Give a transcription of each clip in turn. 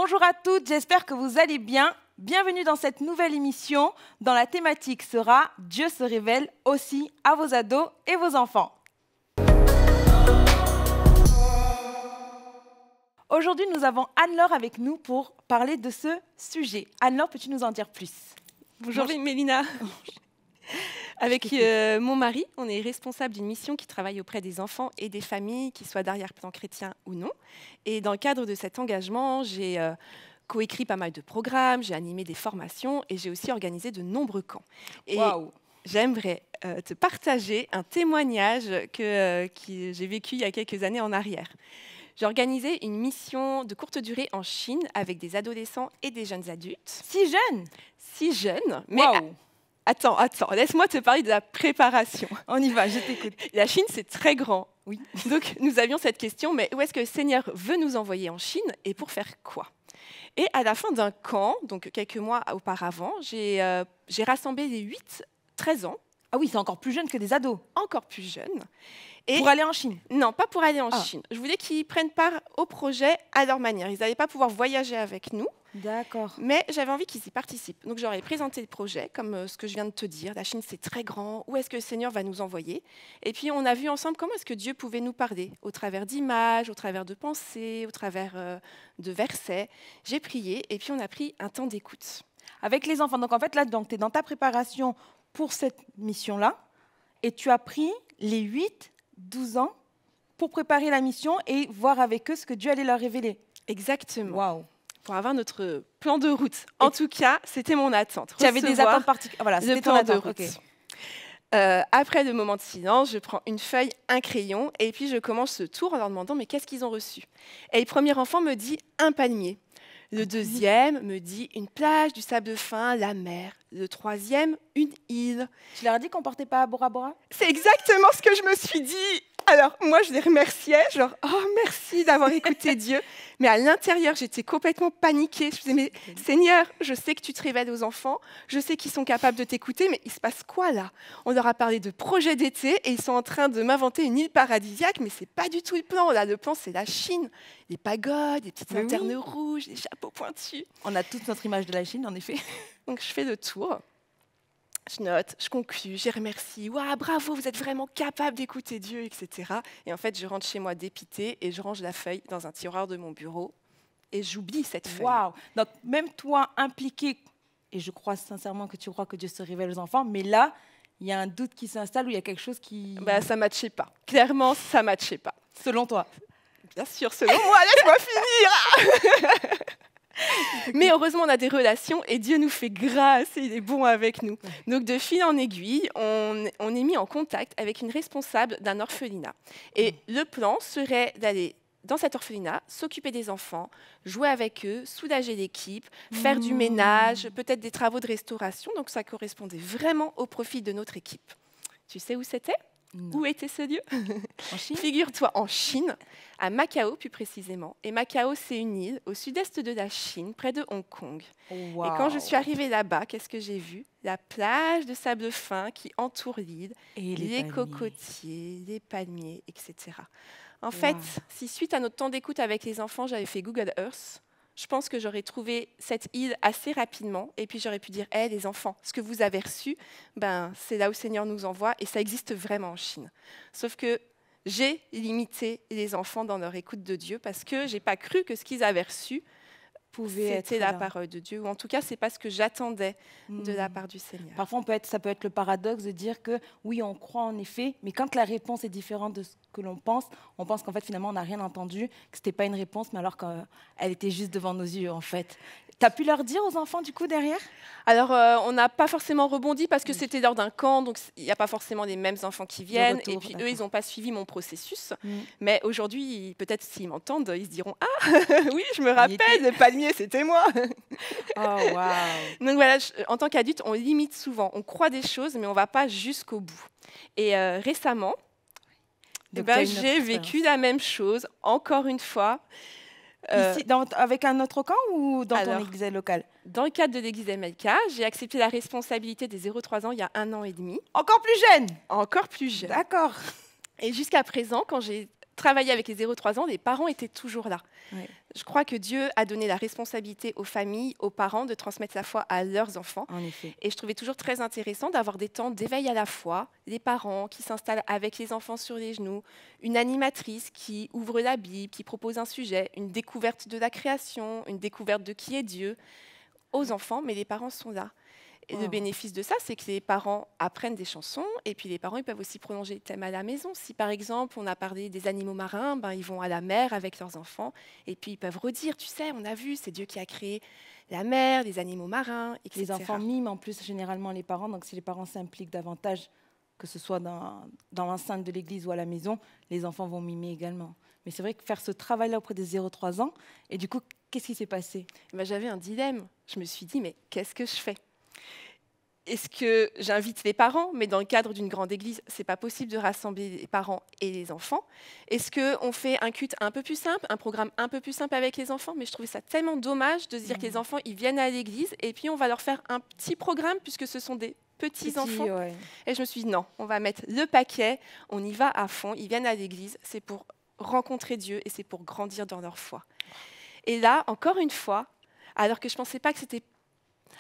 Bonjour à toutes, j'espère que vous allez bien. Bienvenue dans cette nouvelle émission dont la thématique sera « Dieu se révèle aussi à vos ados et vos enfants ». Aujourd'hui, nous avons Anne-Laure avec nous pour parler de ce sujet. Anne-Laure, peux-tu nous en dire plus? Bonjour Mélina. Avec mon mari, on est responsable d'une mission qui travaille auprès des enfants et des familles, qu'ils soient d'arrière-plan chrétien ou non. Et dans le cadre de cet engagement, j'ai coécrit pas mal de programmes, j'ai animé des formations et j'ai aussi organisé de nombreux camps. Et j'aimerais te partager un témoignage que j'ai vécu il y a quelques années en arrière. J'ai organisé une mission de courte durée en Chine avec des adolescents et des jeunes adultes. Si jeune? Si jeunes, mais attends, laisse-moi te parler de la préparation. On y va, je t'écoute. La Chine, c'est très grand. Oui. Donc, nous avions cette question, mais où est-ce que le Seigneur veut nous envoyer en Chine et pour faire quoi? Et à la fin d'un camp, donc quelques mois auparavant, j'ai rassemblé les 8-13 ans. Ah oui, c'est encore plus jeune que des ados. Encore plus jeunes. Et pour aller en Chine? Non, pas pour aller en Chine. Je voulais qu'ils prennent part au projet à leur manière. Ils n'allaient pas pouvoir voyager avec nous. D'accord. Mais j'avais envie qu'ils y participent. Donc, j'aurais présenté le projet, comme ce que je viens de te dire. La Chine, c'est très grand. Où est-ce que le Seigneur va nous envoyer? Et puis, on a vu ensemble comment est-ce que Dieu pouvait nous parler, au travers d'images, au travers de pensées, au travers de versets. J'ai prié et puis on a pris un temps d'écoute. Avec les enfants. Donc, en fait, là, tu es dans ta préparation pour cette mission-là. Et tu as pris les 8-12 ans pour préparer la mission et voir avec eux ce que Dieu allait leur révéler. Exactement. Waouh. Pour avoir notre plan de route. En tout cas, c'était mon attente. Tu avais des attentes particulières. Voilà, c'était ton attente. De route. Okay. Après le moment de silence, je prends une feuille, un crayon, et puis je commence ce tour en leur demandant mais qu'est-ce qu'ils ont reçu. Et le premier enfant me dit un palmier. Le deuxième me dit une plage, du sable fin, la mer. Le troisième, une île. Tu leur as dit qu'on portait pas à Bora Bora? C'est exactement ce que je me suis dit. Alors, moi, je les remerciais, genre, oh, merci d'avoir écouté Dieu. Mais à l'intérieur, j'étais complètement paniquée. Je me disais, mais Seigneur, je sais que tu te révèles aux enfants, je sais qu'ils sont capables de t'écouter, mais il se passe quoi là? On leur a parlé de projet d'été et ils sont en train de m'inventer une île paradisiaque, mais c'est pas du tout le plan. Là, le plan, c'est la Chine. Les pagodes, les petites lanternes rouges, les chapeaux pointus. On a toute notre image de la Chine, en effet. Donc, je fais le tour. Je note, je conclue, je remercie. Waouh, bravo, vous êtes vraiment capable d'écouter Dieu, etc. Et en fait, je rentre chez moi dépitée et je range la feuille dans un tiroir de mon bureau et j'oublie cette feuille. Waouh. Donc, même toi, impliqué, et je crois sincèrement que tu crois que Dieu se révèle aux enfants, mais là, il y a un doute qui s'installe ou il y a quelque chose qui... Ça ne matchait pas. Clairement, ça ne matchait pas. Selon toi? Bien sûr, selon moi, laisse-moi finir. Mais heureusement, on a des relations et Dieu nous fait grâce et il est bon avec nous. Donc, de fil en aiguille, on est mis en contact avec une responsable d'un orphelinat. Et le plan serait d'aller dans cet orphelinat, s'occuper des enfants, jouer avec eux, soulager l'équipe, faire du ménage, peut-être des travaux de restauration. Donc, ça correspondait vraiment au profil de notre équipe. Tu sais où c'était ? Où était ce lieu? En Chine? Figure-toi, en Chine, à Macao plus précisément. Et Macao, c'est une île au sud-est de la Chine, près de Hong Kong. Wow. Et quand je suis arrivée là-bas, qu'est-ce que j'ai vu? La plage de sable fin qui entoure l'île, les cocotiers, les palmiers, etc. En fait, si suite à notre temps d'écoute avec les enfants, j'avais fait Google Earth, je pense que j'aurais trouvé cette île assez rapidement et puis j'aurais pu dire hey, les enfants, ce que vous avez reçu, c'est là où le Seigneur nous envoie et ça existe vraiment en Chine. Sauf que j'ai limité les enfants dans leur écoute de Dieu parce que je n'ai pas cru que ce qu'ils avaient reçu c'était la parole de Dieu, ou en tout cas, ce n'est pas ce que j'attendais de la part du Seigneur. Parfois, ça peut être le paradoxe de dire que oui, on croit en effet, mais quand la réponse est différente de ce que l'on pense, on pense qu'en fait, finalement, on n'a rien entendu, que ce n'était pas une réponse, mais alors qu'elle était juste devant nos yeux, en fait. Tu as pu leur dire aux enfants, du coup, derrière? Alors, on n'a pas forcément rebondi parce que c'était lors d'un camp, donc il n'y a pas forcément les mêmes enfants qui viennent. Et puis, eux, ils n'ont pas suivi mon processus. Mais aujourd'hui, peut-être s'ils m'entendent, ils se diront « Ah, oui, je me rappelle, le palmier, c'était moi !» Oh, wow. Donc voilà, en tant qu'adulte, on limite souvent. On croit des choses, mais on ne va pas jusqu'au bout. Et récemment, j'ai vécu la même chose, encore une fois. Ici, avec un autre camp ou dans ton église locale? Dans le cadre de l'église MLK, j'ai accepté la responsabilité des 0-3 ans il y a 1 an et demi. Encore plus jeune? Encore plus jeune. D'accord. Et jusqu'à présent, quand j'ai travaillé avec les 0-3 ans, les parents étaient toujours là. Ouais. Je crois que Dieu a donné la responsabilité aux familles, aux parents de transmettre la foi à leurs enfants. En effet. Et je trouvais toujours très intéressant d'avoir des temps d'éveil à la foi, les parents qui s'installent avec les enfants sur les genoux, une animatrice qui ouvre la Bible, qui propose un sujet, une découverte de la création, une découverte de qui est Dieu aux enfants, mais les parents sont là. Et le bénéfice de ça, c'est que les parents apprennent des chansons et puis les parents ils peuvent aussi prolonger le thème à la maison. Si par exemple on a parlé des animaux marins, ben, ils vont à la mer avec leurs enfants et puis ils peuvent redire, tu sais, on a vu, c'est Dieu qui a créé la mer, les animaux marins, etc. Les enfants miment en plus généralement les parents, donc si les parents s'impliquent davantage, que ce soit dans l'enceinte de l'église ou à la maison, les enfants vont mimer également. Mais c'est vrai que faire ce travail-là auprès des 0-3 ans, et du coup, qu'est-ce qui s'est passé? Ben, j'avais un dilemme. Je me suis dit, mais qu'est-ce que je fais? Est-ce que j'invite les parents, mais dans le cadre d'une grande église, ce n'est pas possible de rassembler les parents et les enfants? Est-ce qu'on fait un culte un peu plus simple, un programme un peu plus simple avec les enfants? Mais je trouvais ça tellement dommage de se dire que les enfants, ils viennent à l'église et puis on va leur faire un petit programme puisque ce sont des petits enfants. Ouais. Et je me suis dit, non, on va mettre le paquet, on y va à fond, ils viennent à l'église, c'est pour rencontrer Dieu et c'est pour grandir dans leur foi. Et là, encore une fois, alors que je ne pensais pas que c'était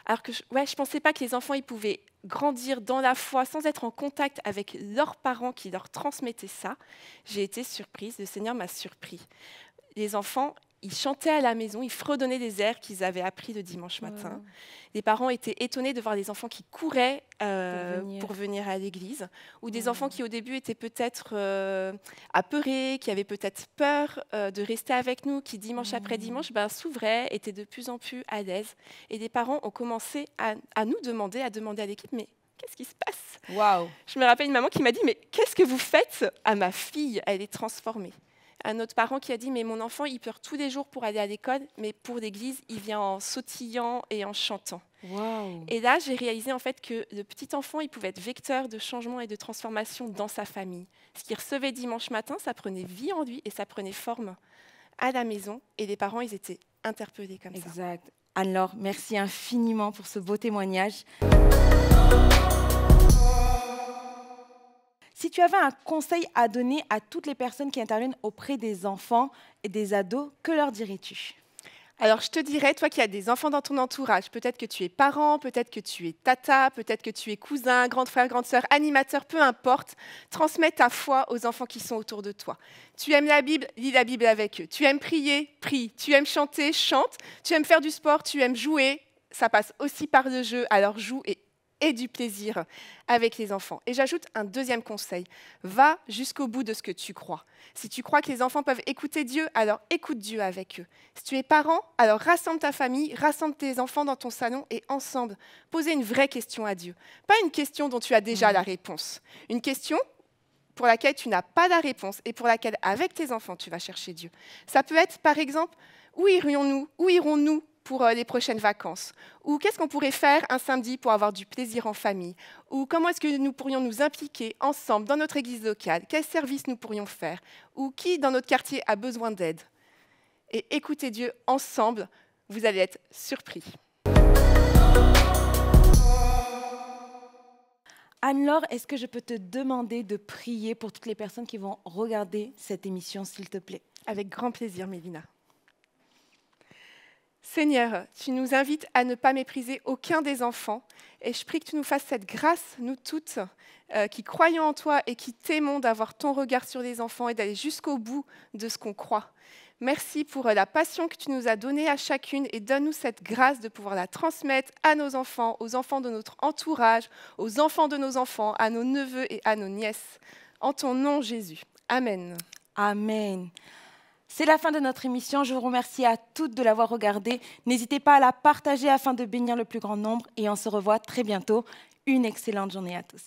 je pensais pas que les enfants ils pouvaient grandir dans la foi sans être en contact avec leurs parents qui leur transmettaient ça. J'ai été surprise, le Seigneur m'a surpris. Les enfants, ils chantaient à la maison, ils fredonnaient des airs qu'ils avaient appris le dimanche matin. Les parents étaient étonnés de voir des enfants qui couraient pour venir à l'église, ou des enfants qui au début étaient peut-être apeurés, qui avaient peut-être peur de rester avec nous, qui dimanche après dimanche s'ouvraient, étaient de plus en plus à l'aise. Et des parents ont commencé à nous demander, à l'équipe, mais qu'est-ce qui se passe? Waouh. Je me rappelle une maman qui m'a dit, mais qu'est-ce que vous faites à ma fille? Elle est transformée. Un autre parent qui a dit, mais mon enfant, il pleure tous les jours pour aller à l'école, mais pour l'église, il vient en sautillant et en chantant. Wow. Et là, j'ai réalisé en fait que le petit enfant, il pouvait être vecteur de changement et de transformation dans sa famille. Ce qu'il recevait dimanche matin, ça prenait vie en lui et ça prenait forme à la maison. Et les parents, ils étaient interpellés comme ça. Exact. Alors, merci infiniment pour ce beau témoignage. Si tu avais un conseil à donner à toutes les personnes qui interviennent auprès des enfants et des ados, que leur dirais-tu? Alors, je te dirais, toi qui as des enfants dans ton entourage, peut-être que tu es parent, peut-être que tu es tata, peut-être que tu es cousin, grand frère, grande sœur, animateur, peu importe, transmets ta foi aux enfants qui sont autour de toi. Tu aimes la Bible, lis la Bible avec eux. Tu aimes prier, prie. Tu aimes chanter, chante. Tu aimes faire du sport, tu aimes jouer. Ça passe aussi par le jeu, alors joue et du plaisir avec les enfants. Et j'ajoute un deuxième conseil. Va jusqu'au bout de ce que tu crois. Si tu crois que les enfants peuvent écouter Dieu, alors écoute Dieu avec eux. Si tu es parent, alors rassemble ta famille, rassemble tes enfants dans ton salon et ensemble, posez une vraie question à Dieu. Pas une question dont tu as déjà la réponse. Une question pour laquelle tu n'as pas la réponse et pour laquelle, avec tes enfants, tu vas chercher Dieu. Ça peut être, par exemple, où irons-nous pour les prochaines vacances? Ou qu'est-ce qu'on pourrait faire un samedi pour avoir du plaisir en famille? Ou comment est-ce que nous pourrions nous impliquer ensemble dans notre église locale? Quels services nous pourrions faire? Ou qui dans notre quartier a besoin d'aide? Et écoutez Dieu ensemble, vous allez être surpris. Anne-Laure, est-ce que je peux te demander de prier pour toutes les personnes qui vont regarder cette émission, s'il te plaît? Avec grand plaisir, Mélina. Seigneur, tu nous invites à ne pas mépriser aucun des enfants et je prie que tu nous fasses cette grâce, nous toutes, qui croyons en toi et qui t'aimons d'avoir ton regard sur les enfants et d'aller jusqu'au bout de ce qu'on croit. Merci pour la passion que tu nous as donnée à chacune et donne-nous cette grâce de pouvoir la transmettre à nos enfants, aux enfants de notre entourage, aux enfants de nos enfants, à nos neveux et à nos nièces. En ton nom, Jésus. Amen. Amen. C'est la fin de notre émission. Je vous remercie à toutes de l'avoir regardée. N'hésitez pas à la partager afin de bénir le plus grand nombre et on se revoit très bientôt. Une excellente journée à tous.